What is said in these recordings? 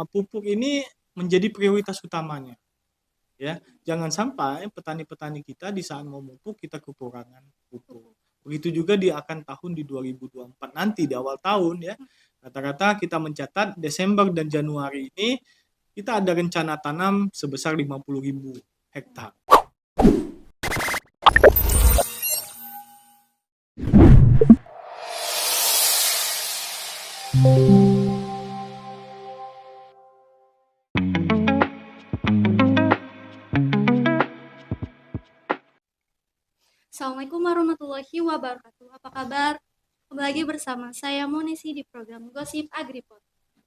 pupuk ini menjadi prioritas utamanya, ya. Jangan sampai petani-petani kita di saat mau pupuk kita kekurangan pupuk. Begitu juga akan tahun di 2024 nanti di awal tahun, ya. Rata-rata kita mencatat Desember dan Januari ini kita ada rencana tanam sebesar 50.000 hektar. Assalamualaikum warahmatullahi wabarakatuh. Apa kabar? Kembali lagi bersama saya Monesi di program Gosip Agripod.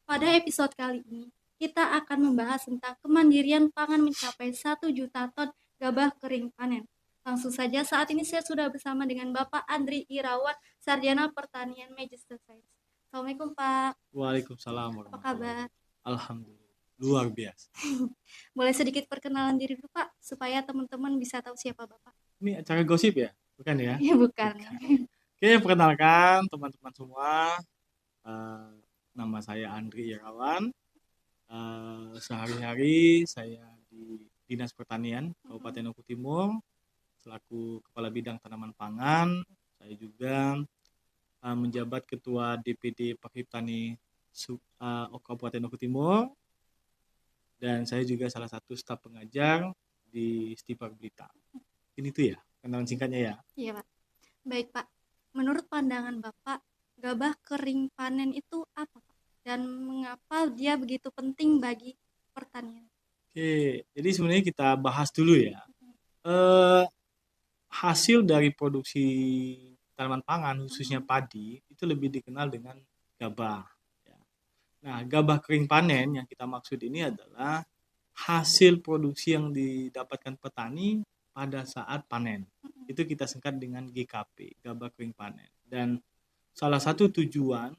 Pada episode kali ini, kita akan membahas tentang kemandirian pangan mencapai 1 juta ton gabah kering panen. Langsung saja, saat ini saya sudah bersama dengan Bapak Andri Irawan, Sarjana Pertanian Magister Science. Assalamualaikum Pak. Waalaikumsalam Apa warahmatullahi kabar? wabarakatuh. Alhamdulillah, luar biasa. Boleh sedikit perkenalan diri dulu Pak, supaya teman-teman bisa tahu siapa Bapak? Ini acara gosip ya? Bukan ya? Ya bukan. Oke, perkenalkan teman-teman semua. Nama saya Andri Irawan. Sehari-hari saya di Dinas Pertanian Kabupaten Oku Timur selaku Kepala Bidang Tanaman Pangan. Saya juga menjabat Ketua DPD Pakhiptani Kabupaten Oku Timur, dan saya juga salah satu staf pengajar di Stipar Blitar. Ini tuh ya kenalan singkatnya ya. Iya Pak. Baik Pak, menurut pandangan Bapak, gabah kering panen itu apa Pak? Dan mengapa dia begitu penting bagi pertanian? Oke, jadi sebenarnya kita bahas dulu ya. Hasil dari produksi tanaman pangan khususnya padi itu lebih dikenal dengan gabah. Nah, gabah kering panen yang kita maksud ini adalah hasil produksi yang didapatkan petani pada saat panen. Itu kita singkat dengan GKP, gabah kering panen. Dan salah satu tujuan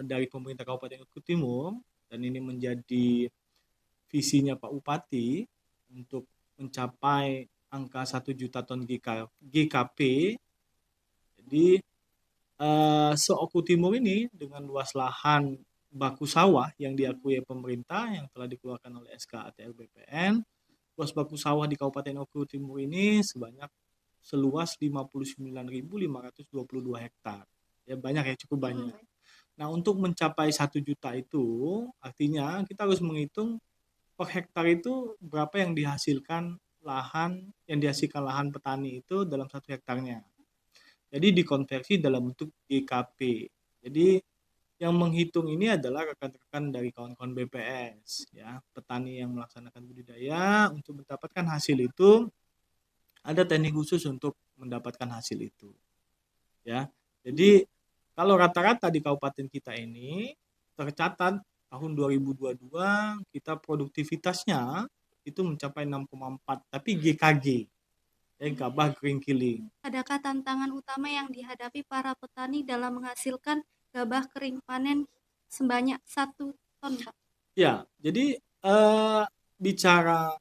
dari pemerintah Kabupaten Oku Timur, dan ini menjadi visinya Pak Bupati untuk mencapai angka 1 juta ton GKP. Jadi se-Oku Timur ini dengan luas lahan baku sawah yang diakui pemerintah yang telah dikeluarkan oleh SK ATR BPN, luas baku sawah di Kabupaten Oku Timur ini seluas 59.522 hektar. Ya banyak ya, cukup banyak. Nah, untuk mencapai 1 juta itu artinya kita harus menghitung per hektar itu berapa yang dihasilkan lahan petani itu dalam 1 hektarnya. Jadi dikonversi dalam bentuk GKP. Jadi yang menghitung ini adalah rekan-rekan dari kawan-kawan BPS, ya, petani yang melaksanakan budidaya. Untuk mendapatkan hasil itu ada teknik khusus untuk mendapatkan hasil itu, ya. Jadi kalau rata-rata di kabupaten kita ini tercatat tahun 2022 kita produktivitasnya itu mencapai 6,4, tapi GKG, gabah kering giling. Adakah tantangan utama yang dihadapi para petani dalam menghasilkan gabah kering panen sebanyak 1 ton, Pak? Ya, jadi bicara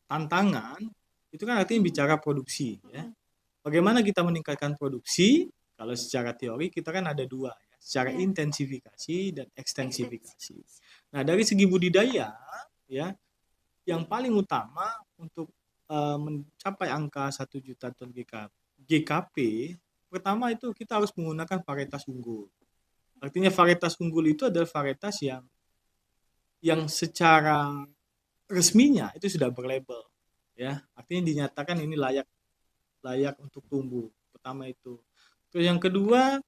tantangan itu kan artinya bicara produksi, ya. Bagaimana kita meningkatkan produksi? Kalau secara teori kita kan ada dua, ya, secara intensifikasi dan ekstensifikasi. Nah, dari segi budidaya, ya, yang paling utama untuk mencapai angka 1 juta ton GKP, pertama itu kita harus menggunakan varietas unggul. Artinya varietas unggul itu adalah varietas yang secara resminya itu sudah berlabel, ya, artinya dinyatakan ini layak untuk tumbuh. Pertama itu. Terus yang kedua,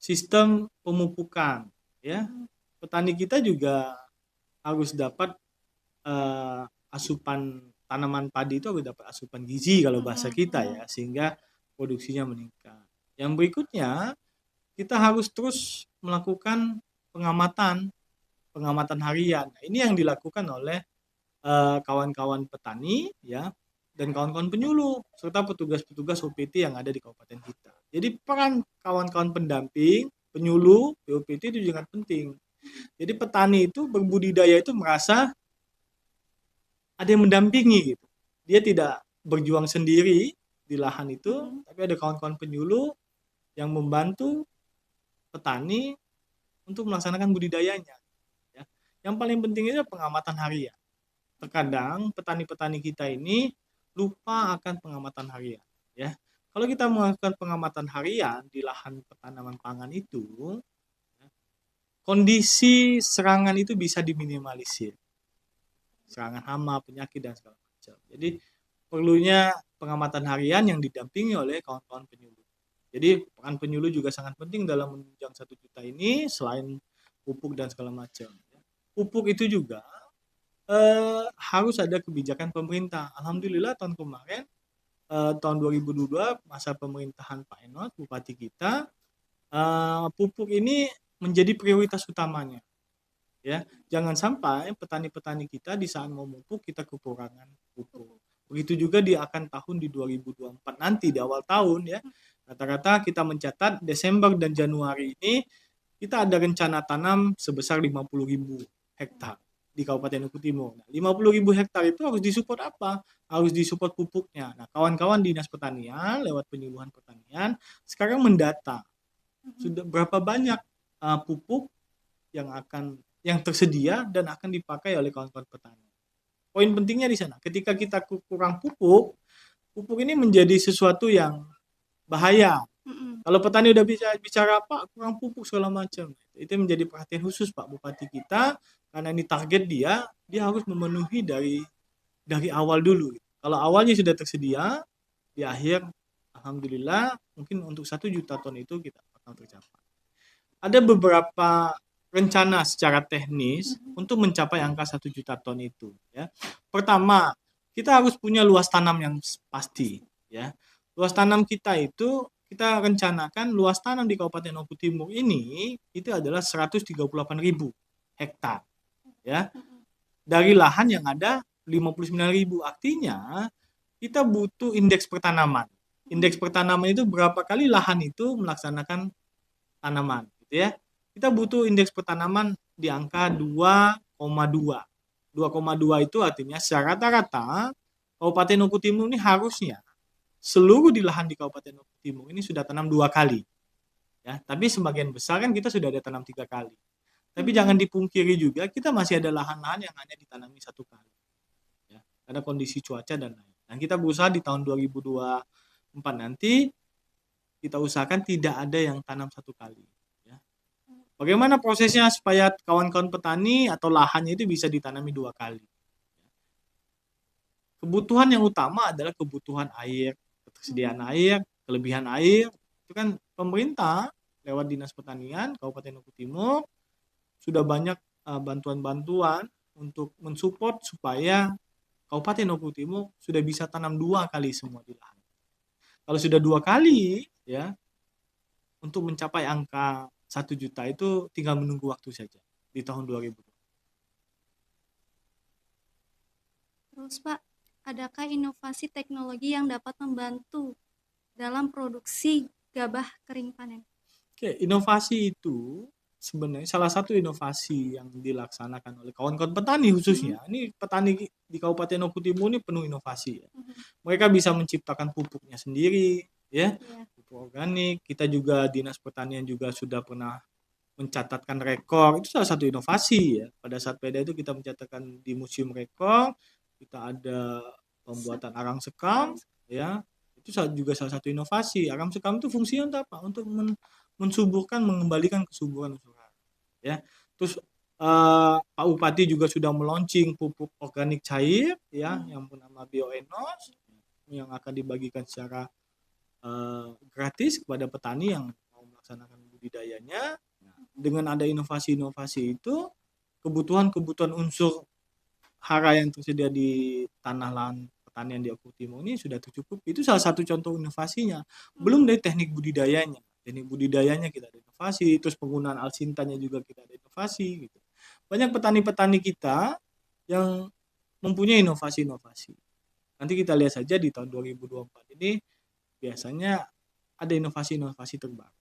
sistem pemupukan, ya. Petani kita juga harus dapat asupan tanaman padi itu harus dapat asupan gizi kalau bahasa kita, ya, sehingga produksinya meningkat. Yang berikutnya, kita harus terus melakukan pengamatan harian. Ini yang dilakukan oleh kawan-kawan petani, ya, dan kawan-kawan penyuluh serta petugas-petugas OPT yang ada di kabupaten kita. Jadi peran kawan-kawan pendamping, penyuluh, POPT itu sangat penting. Jadi petani itu berbudidaya itu merasa ada yang mendampingi gitu. Dia tidak berjuang sendiri di lahan itu, tapi ada kawan-kawan penyuluh yang membantu petani untuk melaksanakan budidayanya. Ya. Yang paling penting itu pengamatan harian. Terkadang petani-petani kita ini lupa akan pengamatan harian, ya. Kalau kita melakukan pengamatan harian di lahan tanaman pangan itu, kondisi serangan itu bisa diminimalisir. Serangan hama, penyakit, dan segala macam. Jadi perlunya pengamatan harian yang didampingi oleh kawan-kawan penyuluh. Jadi peran penyuluh juga sangat penting dalam menunjang 1 juta ini, selain pupuk dan segala macam. Pupuk itu juga harus ada kebijakan pemerintah. Alhamdulillah tahun kemarin, tahun 2022 masa pemerintahan Pak Enot, bupati kita, pupuk ini menjadi prioritas utamanya. Ya, jangan sampai petani-petani kita di saat mau pupuk kita kekurangan pupuk. Begitu juga akan tahun di 2024 nanti di awal tahun, ya. Rata-rata kita mencatat Desember dan Januari ini kita ada rencana tanam sebesar 50.000 hektar di Kabupaten Oku Timur. Nah, 50.000 hektar itu harus disupport apa? Harus disupport pupuknya. Nah, kawan-kawan Dinas Pertanian lewat penyuluhan pertanian sekarang mendata sudah berapa banyak pupuk yang tersedia dan akan dipakai oleh kawan-kawan petani. Poin pentingnya di sana, ketika kita kurang pupuk, pupuk ini menjadi sesuatu yang bahaya. Kalau petani udah bicara Pak kurang pupuk segala macam, itu menjadi perhatian khusus Pak Bupati kita, karena ini target dia harus memenuhi dari awal dulu. Kalau awalnya sudah tersedia, di akhir alhamdulillah mungkin untuk 1 juta ton itu kita akan tercapai. Ada beberapa rencana secara teknis untuk mencapai angka 1 juta ton itu, ya. Pertama, kita harus punya luas tanam yang pasti, ya. Luas tanam kita itu kita rencanakan luas tanam di Kabupaten Oku Timur ini itu adalah 138.000 hektar, ya. Dari lahan yang ada 59.000, artinya kita butuh indeks pertanaman. Indeks pertanaman itu berapa kali lahan itu melaksanakan tanaman, gitu ya. Kita butuh indeks pertanaman di angka 2,2. 2,2 itu artinya secara rata-rata Kabupaten Oku Timur ini harusnya seluruh di lahan di Kabupaten Oku Timur ini sudah tanam 2 kali. Ya, tapi sebagian besar kan kita sudah ada tanam 3 kali. Tapi jangan dipungkiri juga kita masih ada lahan-lahan yang hanya ditanami 1 kali. Ya, karena kondisi cuaca dan lain. Dan kita berusaha di tahun 2024 nanti kita usahakan tidak ada yang tanam 1 kali. Bagaimana prosesnya supaya kawan-kawan petani atau lahannya itu bisa ditanami 2 kali? Kebutuhan yang utama adalah kebutuhan air, ketersediaan air, kelebihan air. Itu kan pemerintah lewat Dinas Pertanian Kabupaten Oku Timur sudah banyak bantuan-bantuan untuk mensupport supaya Kabupaten Oku Timur sudah bisa tanam 2 kali semua di lahan. Kalau sudah 2 kali, ya, untuk mencapai angka 1 juta itu tinggal menunggu waktu saja di tahun 2020. Terus Pak, adakah inovasi teknologi yang dapat membantu dalam produksi gabah kering panen? Oke, inovasi itu sebenarnya salah satu inovasi yang dilaksanakan oleh kawan-kawan petani khususnya. Ini petani di Kabupaten Oku Timur ini penuh inovasi, ya. Mereka bisa menciptakan pupuknya sendiri, ya. Pupuk organik. Kita juga Dinas Pertanian juga sudah pernah mencatatkan rekor. Itu salah satu inovasi, ya. Pada saat PEDA itu kita mencatatkan di Museum Rekor, kita ada pembuatan arang sekam, ya. Itu juga salah satu inovasi. Arang sekam itu fungsinya untuk apa? Untuk mensuburkan, mengembalikan kesuburan unsur hara, ya. Terus Pak Bupati juga sudah meluncing pupuk organik cair, ya, yang bernama Bioenos, yang akan dibagikan secara gratis kepada petani yang mau melaksanakan budidayanya. Dengan ada inovasi-inovasi itu, kebutuhan unsur hara yang tersedia di tanah lahan pertanian di Oku Timur ini sudah tercukupi. Itu salah satu contoh inovasinya. Belum dari teknik budidayanya. Teknik budidayanya kita ada inovasi, terus penggunaan alsintanya juga kita ada inovasi, gitu. Banyak petani-petani kita yang mempunyai inovasi-inovasi. Nanti kita lihat saja di tahun 2024 ini biasanya ada inovasi-inovasi terbaru.